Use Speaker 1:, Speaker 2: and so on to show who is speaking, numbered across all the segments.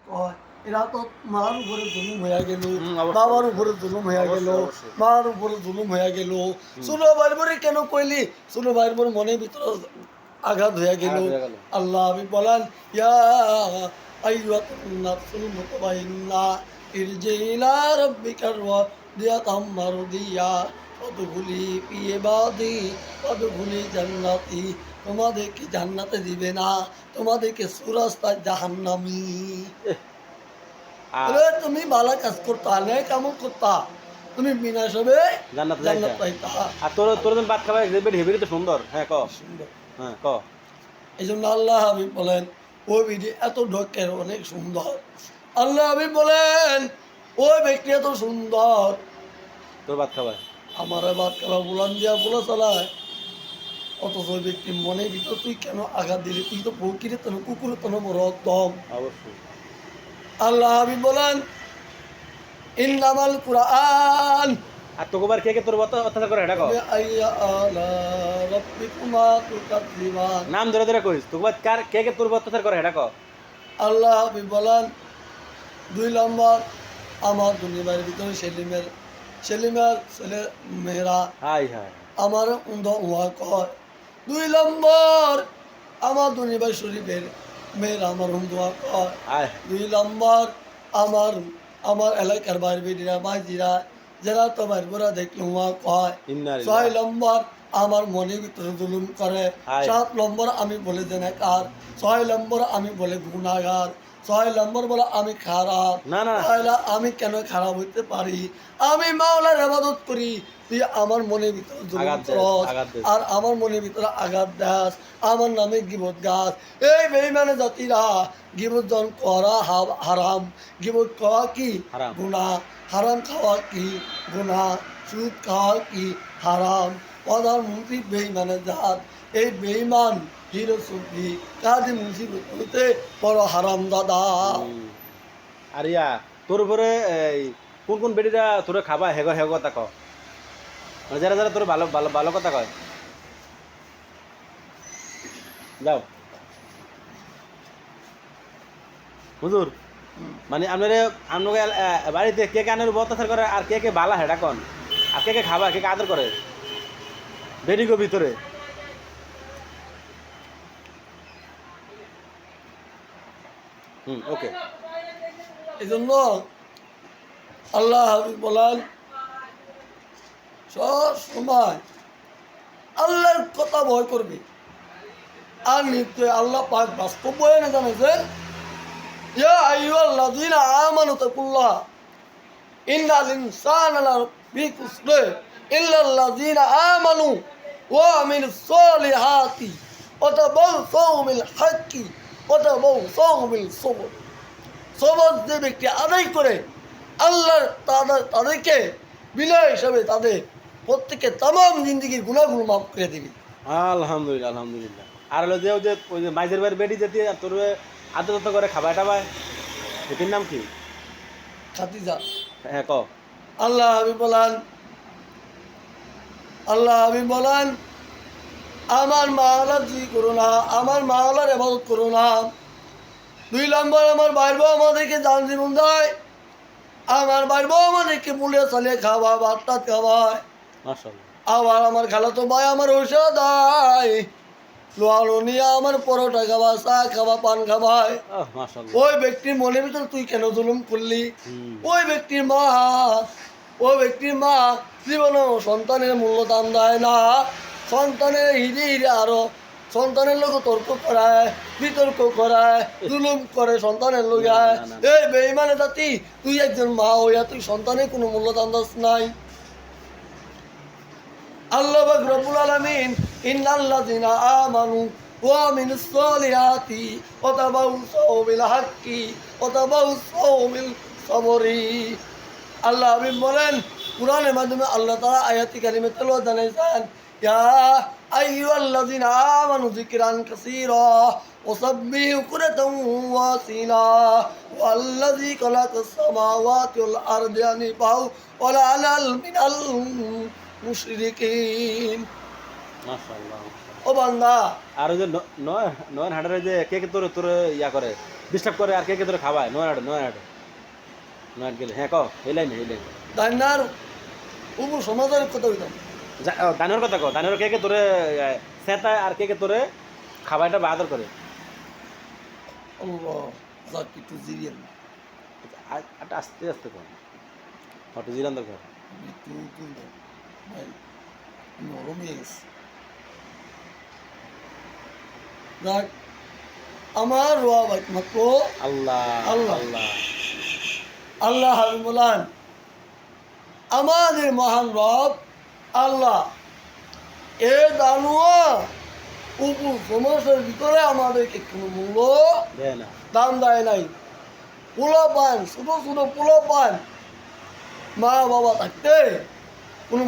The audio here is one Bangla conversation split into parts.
Speaker 1: কয় এরা তো মার উপরে জুলুম হয়ে গেল,
Speaker 2: অবশ্যই
Speaker 1: বাবার উপরে জুলুম হয়ে গেল,
Speaker 2: অবশ্যই অবশ্যই
Speaker 1: মার উপরে জুলুম হয়ে গেল। ছোটো ভাইয়ের পরে কেন কইলি? ছোটো ভাইয়ের পরে মনের ভিতরে আঘাত হয়ে গেল।
Speaker 2: আঘাত হয়ে গেল।
Speaker 1: আল্লাহ আমি বলেন ইয়া আইয়ুহান নাফসুল মুতমাইন্না ইরজি ইলা রাব্বিকা রাদিয়াতাম মারদিয়া ওয়াদখুলি ফি ইবাদি ওয়াদখুলি জান্নাতি। তোমাদেরকে জান্নাতে দিবে না, তোমাদেরকে সুরাস্তায় জাহান্নামী।
Speaker 2: আর
Speaker 1: বলে তুমি ভালো কাজ করতা, ন্যায় কামল করতা, তুমি বিনাশ হবে
Speaker 2: জান্নাতে
Speaker 1: জান্নাত
Speaker 2: যাইতা।
Speaker 1: পাইতা।
Speaker 2: আর তোর তোর যখন ভাত খাবার বেডি হেবি তো সুন্দর। হ্যাঁ ক।
Speaker 1: সুন্দর।
Speaker 2: হ্যাঁ ক।
Speaker 1: এই জন্য আল্লাহ হাবিব বলেন ওই বিধি এত ঢোকের অনেক সুন্দর। আল্লাহ হাবিব বলেন ওই ব্যক্তি এত সুন্দর,
Speaker 2: তোর ভাত খাবার
Speaker 1: আমার বাদ কালা বুলান দিয়া বলে চালায়, অথচ ওই ব্যক্তির মনের ভিতর তুই কেন আঘাত দিলি? তুই তো ফকিরের তন কুকুরের তন বড় দম।
Speaker 2: অবশ্যই।
Speaker 1: আল্লাহ হাবিব বলেন ইন্নামাল কুরআন
Speaker 2: আর তোকে বার কে কে তোর অত্যাচার করে এটা ক।
Speaker 1: বিআইয়ি আলা রাব্বিকুমা তুকাজ্জিবান।
Speaker 2: নাম ধরে ধরে কইস তোকে বার কার কে কে তোর অত্যাচার করে এটা ক।
Speaker 1: আল্লাহ হাবিব বলেন 2 নম্বর আমার দুনিয়ার ভিতরে সেলিমের ছেলে মেয়েরা
Speaker 2: হাই হাই
Speaker 1: আমার উন্ধ উহা কয়। 2 নম্বর আমার দুনিয়ার শরীফের মেয়েরা আমার উন্ধুয়া কয়।
Speaker 2: হাই
Speaker 1: 2 নম্বর আমার আমার এলাকার বাইর বেডিরা বাইজিরা যারা তো বাইর বোরা দেখলে উহা কয়।
Speaker 2: ইন্নালিল্লাহ
Speaker 1: 6 নম্বর আমার মনের ভিতরে জুলুম করে।
Speaker 2: হাই
Speaker 1: 7 নম্বর আমি বলে জেনাকার। 6 নম্বর আমি বলে গুনাহগার। 6 নম্বর বলে আমি খারাপ।
Speaker 2: না না
Speaker 1: তাহলে আমি কেন খারাপ হইতে পারি? আমি মাওলার ইবাদত করি, তুই আমার মনের ভিতরে জুলুম
Speaker 2: আঘাত দেস
Speaker 1: করস
Speaker 2: আঘাত দেস।
Speaker 1: আর আমার মনের ভিতরে আঘাত দাস, আমার নামে গিবত গাছ। এই বেঈমানে জাতিরা গিবত জন করা হারাম, গিবত খাওয়া কি
Speaker 2: হারাম।
Speaker 1: গুনাহ, হারাম খাওয়া কি গুনাহ, সুদ খাওয়া কি হারাম। প্রধানমন্ত্রী বেঈমানে জাত, এই বেঈমান হিরো সুফি কাজী মুন্সিবত হইতে বড় হারাম দাদা।
Speaker 2: আর ইয়া তোর উপরে এই কোন কোন বেডিরা তোরে খাবা হেগ হেগ কথা ক। মানে যারা যারা তোর ভালো ভালো ভালো কথা কয় যাও হুজুর। মানে আপনারা আপনাকে বাড়িতে কে কে আনের অত্যাচার করে আর কে কে বালা হেডা কন আর কে কে খাবা কে কে আদর করে বেডিগো ভিতরে। ওকে
Speaker 1: এই জন্য আল্লাহ হাবিব বলেন সব সময় আল্লাহর কথা ভয় করবে। আর নিশ্চয় আল্লাহ পাক বাস্তব বলে জানাইছেন ইয়া আইয়ুহাল্লাযীনা আমানু তাকুল্লাহ ইন্নাল ইনসানা লাফি খুসর ইল্লাল্লাযীনা আমানু ওয়া আমিলুস সলিহাতি ওয়া তাওয়াসাউ বিল হাক্কি ওয়া তাওয়াসাউ বিল সবর। সবর যে ব্যক্তি আদায় করে আল্লাহর তাদেরকে বিনয় হিসাবে তাদের প্রত্যেকের তামাম জিন্দগির গুনাহগুলো মাফ করে দিবি।
Speaker 2: আলহামদুলিল্লাহ আলহামদুলিল্লাহ। আর হলো যে ওই যে মাইজের বাড়ির বেডি যেতে তোর আদর করে খাবার টাবায় এটির নাম কি?
Speaker 1: খাদিজা।
Speaker 2: হ্যাঁ ক।
Speaker 1: আল্লাহ হাবিব বলেন আল্লাহ হাবিব বলেন আমার মাওলার জি করো না, আমার মাওলার ইবাদত করো না। 2 নম্বর আমার বাইর বউ আমাদেরকে দান জীবন দেয়, আমার বাইর বউ আমাদেরকে মুলে চালে খাওয়া ভাতটা খাওয়ায়।
Speaker 2: মাশাআল্লাহ।
Speaker 1: আবার আমার খালাতো ভাই আমার ঔষধ দেয়, লোহালো নিয়ে আমার পরোটা খাওয়া, চা খাওয়া, পান খাওয়ায়।
Speaker 2: মাশাআল্লাহ।
Speaker 1: ওই ব্যক্তির মনের ভিতরে তুই কেন জুলুম করলি?
Speaker 2: হুম।
Speaker 1: ওই ব্যক্তির মা জীবনেও সন্তানের মূল্য দান দেয় না। সন্তানের হিরে হিরে আরো সন্তানের লোক তর্ক করায়, বিতর্ক করায়, জুলুম করে সন্তানের লোক।
Speaker 2: না, না, না।
Speaker 1: এই বেঈমানে জাতি, তুই একজন মা হইয়া তুই সন্তানের কোনো মূল্য দান দাস নাই। আল্লাহ পাক রব্বুল আলামিন ইন্নাল্লাযীনা আমানু ওয়া আমিলুস সলিহাতি ওয়া তাওয়াসাউ বিল হাক্কি ওয়া তাওয়াসাউ বিল সবরি। আল্লাহ হাবিব বলেন কুরআনের মাধ্যমে আল্লাহ তাআলা আয়াতি কারিমে তেলাওয়াত জানাইছেন ইয়া আইয়ুহাল্লাযীনা আমানু যিকরান কাসীরা ওয়াসাব্বিহু বুকুরাতাও ওয়া আসীলা ওয়াল্লাযী খালাকাস সামাওয়াতি ওয়াল আরদা হানিফাও ওয়া লা আলাল মিনাল মুশরিকিন।
Speaker 2: মাশাআল্লাহ।
Speaker 1: ও বান্দা
Speaker 2: আর ওই যে নয় হাডারে যে কে কে তোর তোর ইয়া করে ডিস্টার্ব করে আর কে কে তোরে খাওয়ায় নয়াট গেলে হ্যাঁ ক এই লাইনে
Speaker 1: দান্নার উবু সমাজের কথা হইতাম
Speaker 2: দানের কথা কো দানের কে কে তোরে সেতায় আর কে কে তোরে খাবারটা বা আদর করে
Speaker 1: আল্লাহ যাক একটু জিরিয়ান
Speaker 2: আস্তে আস্তে কর হয়তো জিরান দরকার
Speaker 1: একটু ভাই নরম হয়ে গেছে যাক আমার রোয়া ভাই মাত্র
Speaker 2: আল্লাহ
Speaker 1: আল্লাহ।
Speaker 2: আল্লাহ
Speaker 1: আল্লাহ হাবিবুলান আমাদের মহান রব আল্লাহ এ দানুয়া উপর সমাজের ভিতরে আমাদেরকে কোনো মূল্য
Speaker 2: দেয় না
Speaker 1: দাম দেয় নাই পোলা পান ছোটো ছোটো পোলা পান মা বাবা থাকতে কোনো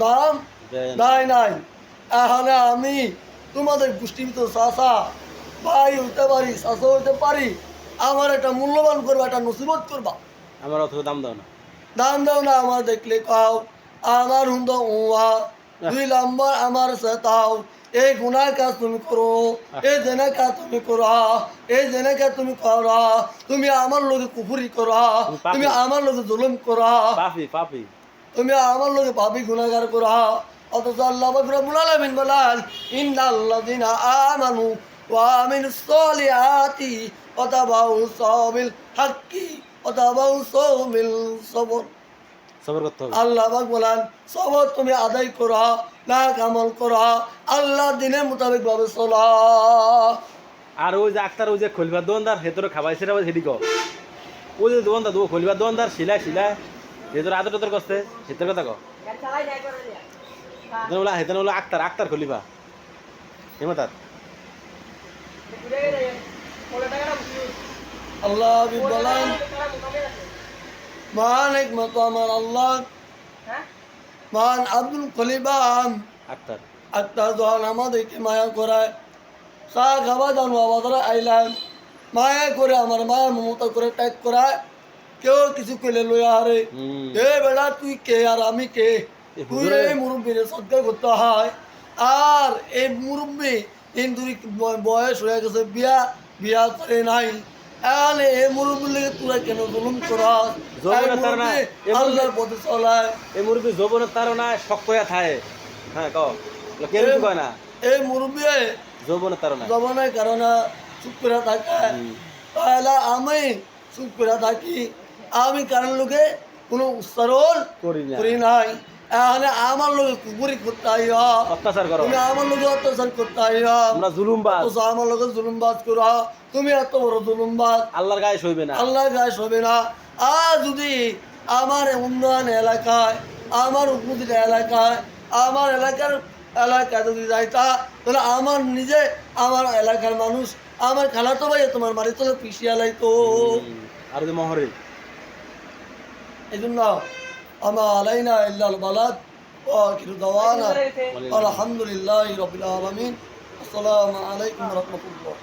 Speaker 1: দাম
Speaker 2: দেয় না
Speaker 1: দেয় নাই এখানে আমি তোমাদের গোষ্ঠীর ভিতর চাষা ভাই হইতে পারি চাষা হইতে পারি আমার একটা মূল্যবান করবা একটা নসিবত করবা
Speaker 2: আমার অত দাম দাও না
Speaker 1: দাম দাও না আমার দেখলে কাও আমার হুন্দ উয়া 2 নম্বর আমার সেতাও এই গুনার কাজ তুমি করো এই জেনা কাজ তুমি করো এই জেনা কাজ তুমি করো তুমি আমার লোকে কুফুরি করো তুমি আমার লোকে জুলুম করো
Speaker 2: পাপি
Speaker 1: তুমি আমার লোকে পাপি গুনাহগার করো অথচ আল্লাহ রাব্বুল আলামিন বলেন ইন্নাল্লাযিনা আমানু ওয়া আমিলুস সলিহাতি ওয়া তাবাউ বিল হাক্কি ওয়া তাবাউ বিল সবর
Speaker 2: সবর করতে হবে
Speaker 1: আল্লাহ পাক বলেন সবর তুমি আদায় করো না আমল করো আল্লাহ দিনের মোতাবেক ভাবে চলা
Speaker 2: আর ওই যে আক্তার ওই যে খলিবার দোকানদার হেতরে খাবাইছে রে হেডি কো ওই যে দোকানদার খলিবার দোকানদার শিলা হেতরে আদর টদর করছে হেতর কথা কো হেতন বলে আক্তার খলিফা হেমতার
Speaker 1: আল্লাহ হাবিব বলেন মহান একমাত্র আমার আল্লাহ মহান আব্দুল খলিফা
Speaker 2: আক্তার
Speaker 1: আত্মা যখন আমাদেরকে মায়া করায় চা খাবা জানো আবার আইলাম মায়া করে আমার মায়া মমতা করে ট্যাগ করায় কেউ কিছু করলে লইয়া হারে এ বেড়া তুই কে আর আমি কে তুই এই মুরব্বীর সৎকার করতে হয় আর এই মুরব্বী কিন্তু বয়স হয়ে গেছে বিয়া করে নাই এখানে এই মুরব্বীর লেগে তোরা কেন জুলুম করাস আল্লাহর পথে চলায়
Speaker 2: এই মুরব্বী যৌবনের তারা শক্ত হয়ে থাকে হ্যাঁ ক কে কয় না
Speaker 1: এই মুরব্বী
Speaker 2: যৌবনের তারা
Speaker 1: জমানার কারণে চুপ করে থাকে তাহলে আমি চুপ করে থাকি আমি কারণ লোকে কোনো উচ্চারণ করি নাই এখানে আমার লোকে কুকুরি করতে আইয়া
Speaker 2: অত্যাচার করো
Speaker 1: তুমি আমার লোকে অত্যাচার করতে আইয়া
Speaker 2: আমরা জুলুমবাজ
Speaker 1: অথচ আমার লোকে জুলুমবাজ করা তুমি এত বড় জুলুমবাজ
Speaker 2: আল্লাহর গায়ে সইবে না
Speaker 1: আল্লাহ গায়ে হবে না আর যদি আমার উন্নয়ন এলাকায় আমার উপজেলা এলাকায় আমার এলাকায় যদি যাইতা তাহলে আমার নিজে আমার এলাকার মানুষ আমার খালাতো ভাই তোমার বাড়ি তোলে পিছিয়ে লাইতো
Speaker 2: আর যে মহরে
Speaker 1: এই জন্য আমার আলাইনা ইল্লাল বালাদ ও কিছু দাওয়ানা আলহামদুলিল্লাহ রাব্বিল আলামিন আসসালামু আলাইকুম ওয়া রাহমাতুল্লাহ